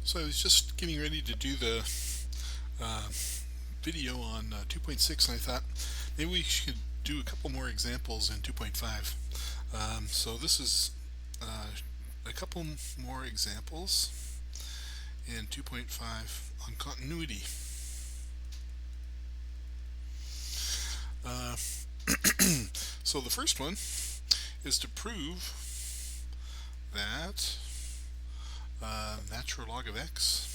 So I was just getting ready to do the uh, video on 2.6, and I thought maybe we should do a couple more examples in 2.5. So this is a couple more examples in 2.5 on continuity. Uh, so the first one is to prove that natural log of x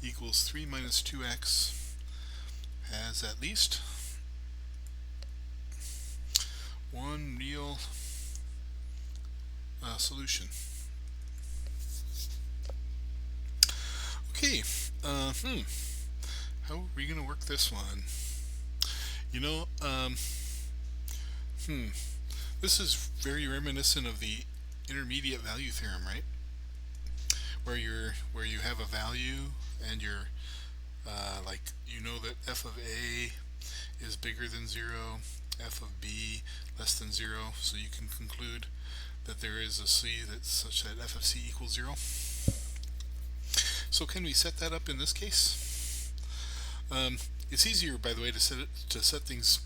equals 3 minus 2x has at least one real solution. Okay, how are we going to work this one? You know, this is very reminiscent of the intermediate value theorem, right? Where you have a value and you're like you know that f of a is bigger than 0, f of b less than 0, so you can conclude that there is a c that's such that f of c equals 0. So can we set that up in this case? It's easier, by the way, to set things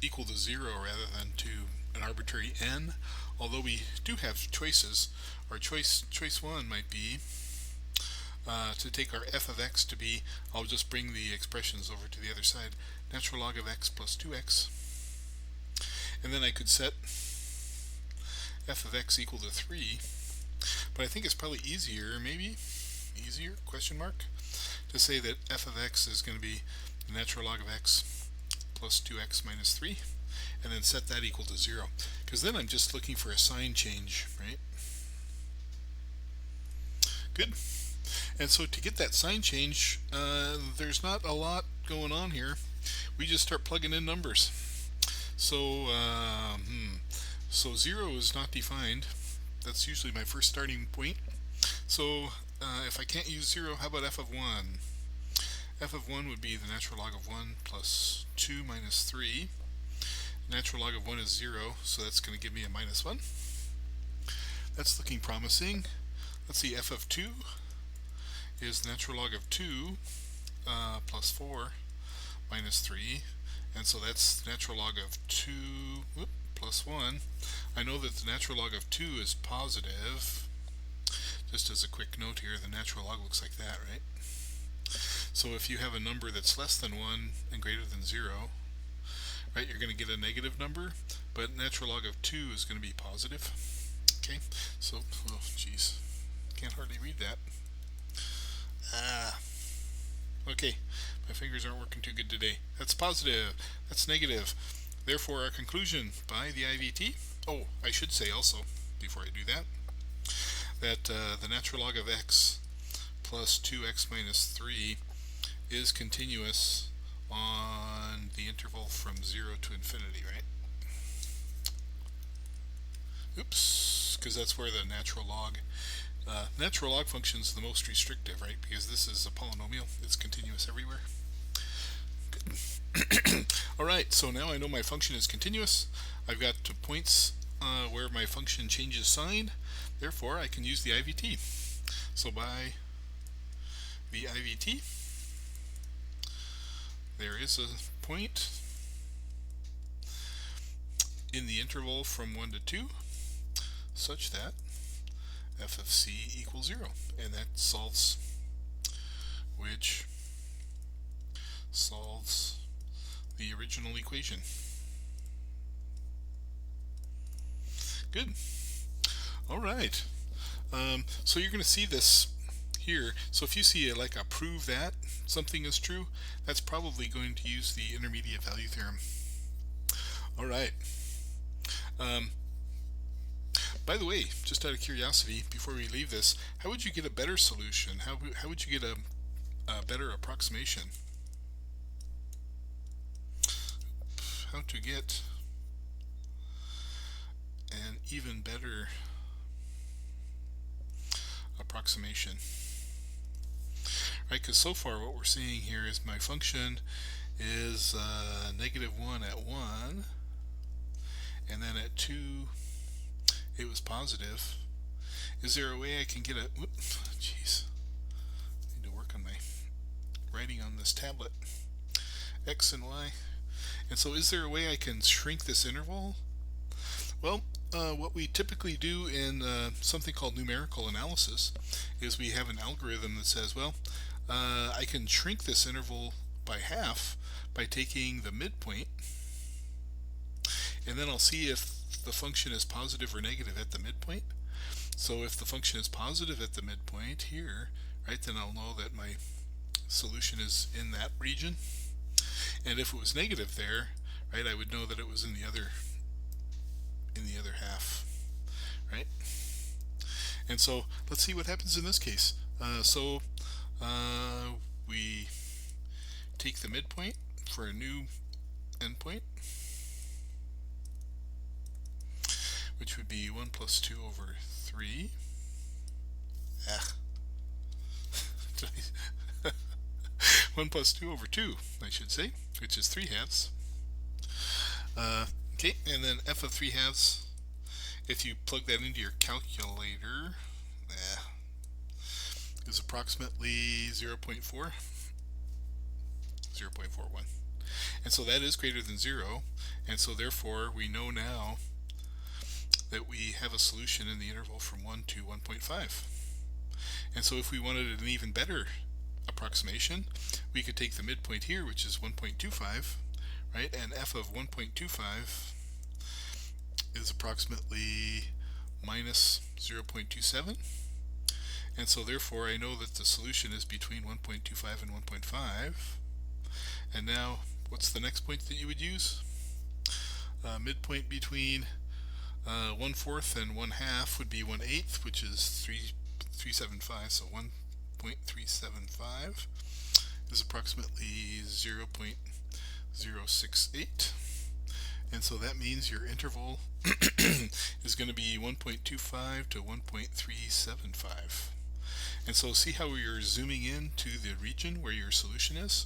equal to 0 rather than to an arbitrary n, although we do have choices. Our choice 1 might be to take our f of x to be, I'll just bring the expressions over to the other side, natural log of x plus 2x, and then I could set f of x equal to 3, but I think it's probably easier, question mark, to say that f of x is going to be the natural log of x plus 2x minus 3, and then set that equal to 0, because then I'm just looking for a sign change, right? Good. And so to get that sign change, there's not a lot going on here. We just start plugging in numbers. So, so 0 is not defined. That's usually my first starting point. So if I can't use 0, how about f of 1? F of 1 would be the natural log of 1 plus 2 minus 3. Natural log of 1 is 0, so that's going to give me a minus 1. That's looking promising. Let's see, f of 2 is natural log of 2 plus 4 minus 3, and so that's natural log of 2 plus 1. I know that the natural log of 2 is positive. Just as a quick note here, the natural log looks like that, right? So if you have a number that's less than 1 and greater than 0, right, you're going to get a negative number, but natural log of 2 is going to be positive. Okay, so, oh geez, can't hardly read that. Okay, my fingers aren't working too good today. That's positive, that's negative. Therefore, our conclusion by the IVT, oh, I should say also, before I do that, that the natural log of x plus 2x minus 3 is continuous on the interval from 0 to infinity, right? Oops, because that's where the natural log function is the most restrictive, right? Because this is a polynomial, it's continuous everywhere. Good. Alright, so now I know my function is continuous. I've got points where my function changes sign. Therefore, I can use the IVT. So by the IVT, there is a point in the interval from 1 to 2 such that f of c equals 0, and that solves the original equation. Good. Alright, so you're going to see this here. So if you see like a prove that something is true, that's probably going to use the intermediate value theorem. Alright, by the way, just out of curiosity, before we leave this, how would you get a better solution? How would you get a better approximation? How to get an even better approximation? Right, because so far what we're seeing here is my function is negative 1 at 1, and then at 2 it was positive. Is there a way I can get a, jeez, writing on this tablet. X and Y. And so is there a way I can shrink this interval? Well, what we typically do in something called numerical analysis is we have an algorithm that says, well, I can shrink this interval by half by taking the midpoint, and then I'll see if the function is positive or negative at the midpoint. So if the function is positive at the midpoint here, right, then I'll know that my solution is in that region. And if it was negative there, right, I would know that it was in the other half, right? And so let's see what happens in this case. We take the midpoint for a new endpoint, which would be 1 plus 2 over 3. 1 plus 2 over 2, I should say, which is 3/2. Okay, and then f of 3/2, if you plug that into your calculator, is approximately 0.4, 0.41. And so that is greater than 0, and so therefore we know now that we have a solution in the interval from 1 to 1.5. And so if we wanted an even better approximation, we could take the midpoint here, which is 1.25, right, and f of 1.25 is approximately minus 0.27, and so therefore I know that the solution is between 1.25 and 1.5. And now what's the next point that you would use? Midpoint between 1/4 and 1/2 would be 1/8, which is 375, so 1.375 is approximately 0.068, and so that means your interval is going to be 1.25 to 1.375. And so see how you're zooming in to the region where your solution is?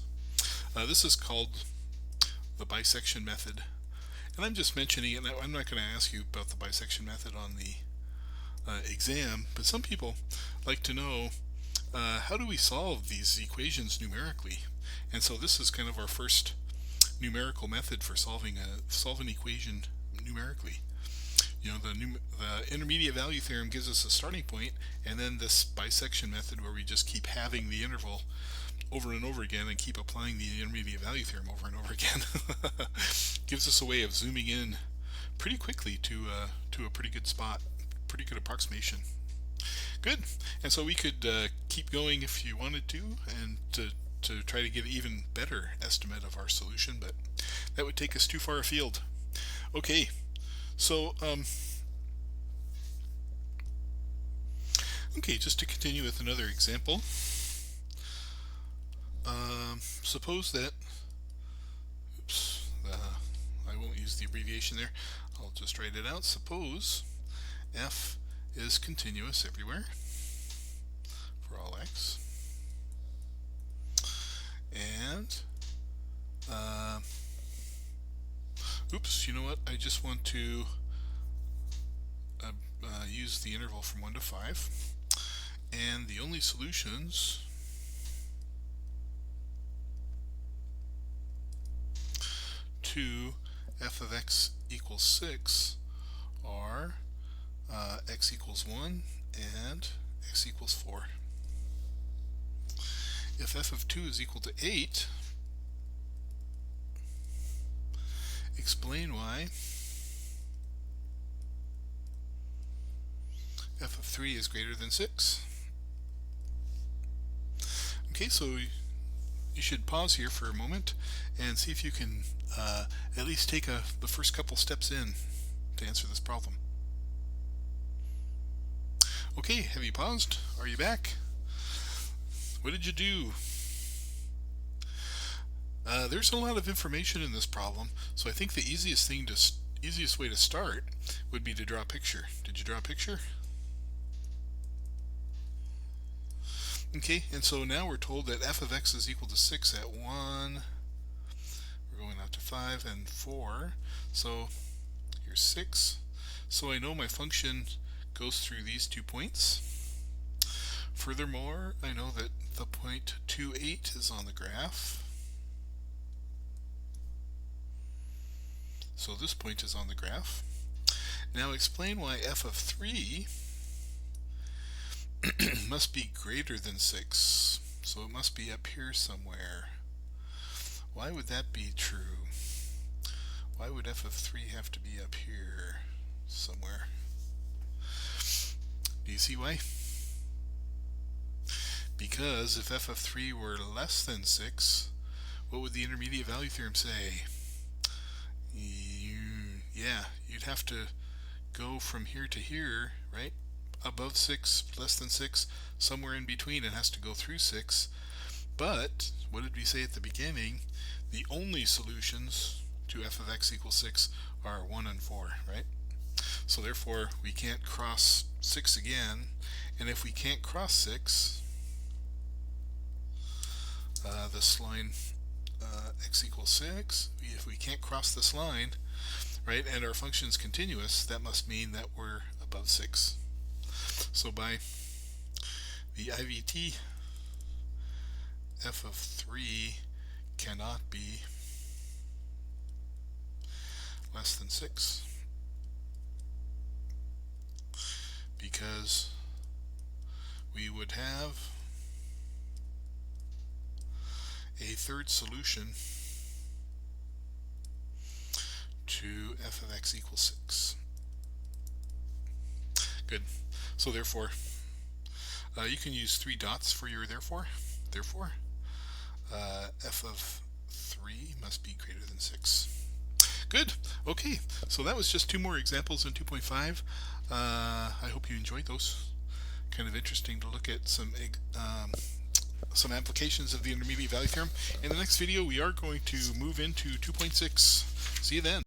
This is called the bisection method, and I'm just mentioning it. I'm not going to ask you about the bisection method on the exam, but some people like to know how do we solve these equations numerically. And so this is kind of our first numerical method for solve an equation numerically. You know, the intermediate value theorem gives us a starting point, and then this bisection method where we just keep having the interval over and over again and keep applying the intermediate value theorem over and over again gives us a way of zooming in pretty quickly to a pretty good spot, pretty good approximation. Good. And so we could keep going if you wanted to, and to try to get an even better estimate of our solution, but that would take us too far afield. Okay, so okay, just to continue with another example, suppose that, I won't use the abbreviation there, I'll just write it out. Suppose f is continuous everywhere for all x, and oops, you know what, I just want to use the interval from 1 to 5, and the only solutions to f of x equals 6 are x equals 1 and x equals 4. If f of 2 is equal to 8, explain why f of 3 is greater than 6. Okay, so you should pause here for a moment and see if you can at least take the first couple steps in to answer this problem. Okay, have you paused? Are you back? What did you do? There's a lot of information in this problem, so I think the easiest way to start would be to draw a picture. Did you draw a picture? Okay, and so now we're told that f of x is equal to 6 at 1. We're going out to 5 and 4. So here's 6. So I know my function goes through these 2 points. Furthermore, I know that the 0.28 is on the graph. So this point is on the graph. Now explain why f of 3 must be greater than 6. So it must be up here somewhere. Why would that be true? Why would f of 3 have to be up here somewhere? Do you see why? Because if f of 3 were less than 6, what would the intermediate value theorem say? Yeah, you'd have to go from here to here, right? Above 6, less than 6, somewhere in between. It has to go through 6. But what did we say at the beginning? The only solutions to f of x equals 6 are 1 and 4, right? So therefore we can't cross 6 again, and if we can't cross 6, this line x equals 6, if we can't cross this line, right, and our function is continuous, that must mean that we're above 6. So by the IVT, f of 3 cannot be less than 6, because we would have a third solution to f of x equals 6. Good. So therefore, you can use 3 dots for your therefore. Therefore, f of 3 must be greater than 6. Good. Okay, so that was just 2 more examples in 2.5. I hope you enjoyed those. Kind of interesting to look at some applications of the intermediate value theorem. In the next video, we are going to move into 2.6. See you then.